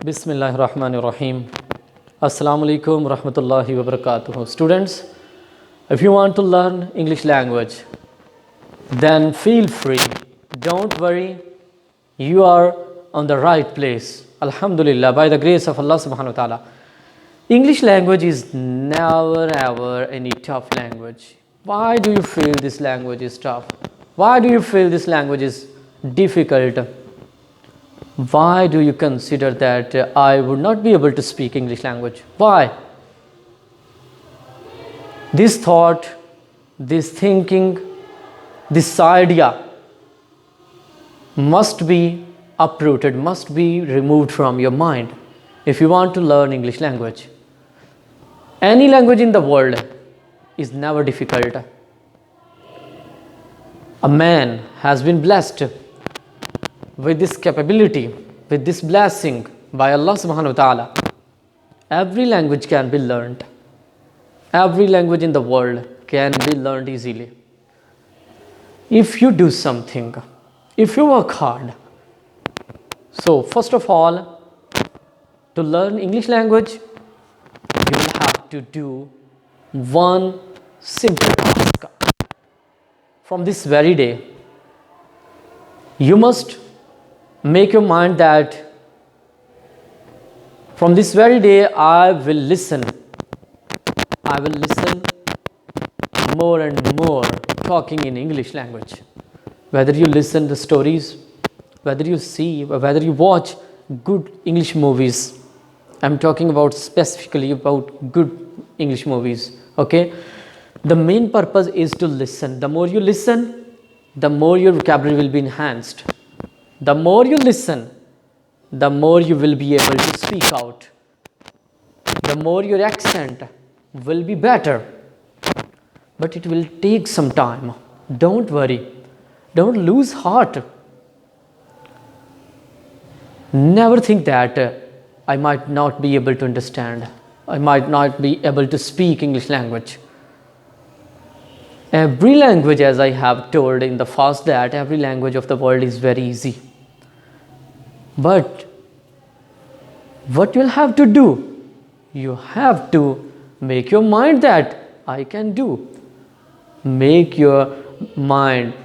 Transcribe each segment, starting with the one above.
Bismillahirrahmanirrahim. Assalamu alaikum rahmatullahi wa barakatuh. Students, if you want to learn English language, then feel free. Don't worry. You are on the right place. Alhamdulillah, by the grace of Allah subhanahu wa ta'ala. English language is never ever any tough language. Why do you feel this language is tough? Why do you feel this language is difficult? Why do you consider that I would not be able to speak English language? Why? This thought, this thinking, this idea must be uprooted, must be removed from your mind if you want to learn English language. Any language in the world is never difficult. A man has been blessed with this capability, with this blessing by Allah subhanahu wa ta'ala. Every language can be learned. Every language in the world can be learned easily. If you do something, if you work hard. So first of all, to learn English language, you will have to do one simple task. From this very day, you must make your mind that from this very day I will listen more and more talking in English language. Whether you listen to stories, whether you see, or whether you watch good English movies. I'm talking about specifically about good English movies. Okay, the main purpose is to listen. The more you listen, the more your vocabulary will be enhanced. The more you listen, the more you will be able to speak out. The more your accent will be better. But it will take some time. Don't worry. Don't lose heart. Never think that I might not be able to understand. I might not be able to speak English language. Every language, as I have told in the past, that every language of the world is very easy. But what you'll have to do, you have to make your mind that I can do. Make your mind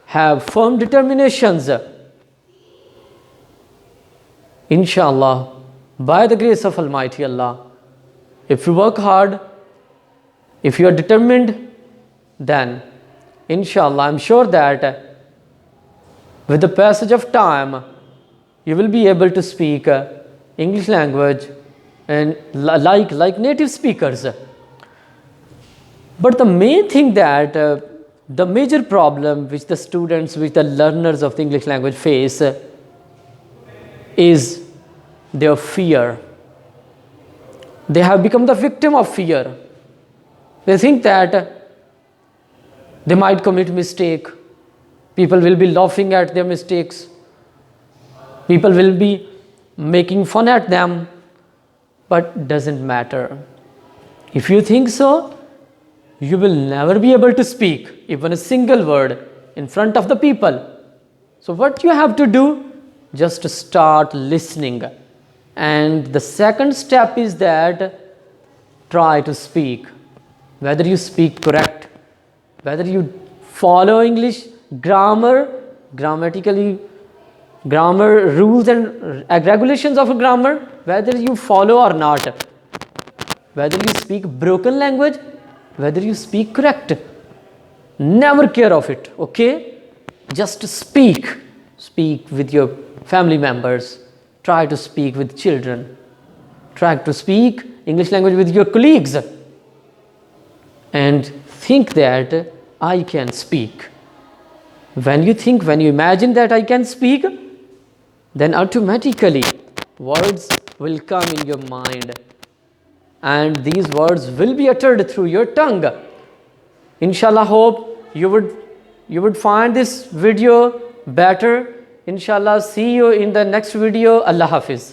have firm determinations. Inshallah, by the grace of Almighty Allah, if you work hard, if you are determined, then inshallah, I'm sure that with the passage of time, you will be able to speak English language and like native speakers. But the main thing that the major problem which the students, which the learners of the English language face is their fear. They have become the victim of fear. They think that they might commit mistake. People will be laughing at their mistakes. People will be making fun at them. But doesn't matter. If you think so, you will never be able to speak even a single word in front of the people. So what you have to do, just start listening. And the second step is that try to speak. Whether you speak correct, whether you follow English grammar, grammar rules and regulations of a grammar, whether you follow or not, whether you speak broken language, whether you speak correct, never care of it. Okay, just speak with your family members, try to speak with children, try to speak English language with your colleagues, and think that I can speak. When you imagine that I can speak, then automatically words will come in your mind, and these words will be uttered through your tongue. Inshallah, hope you would find this video better. Inshallah, see you in the next video. Allah Hafiz.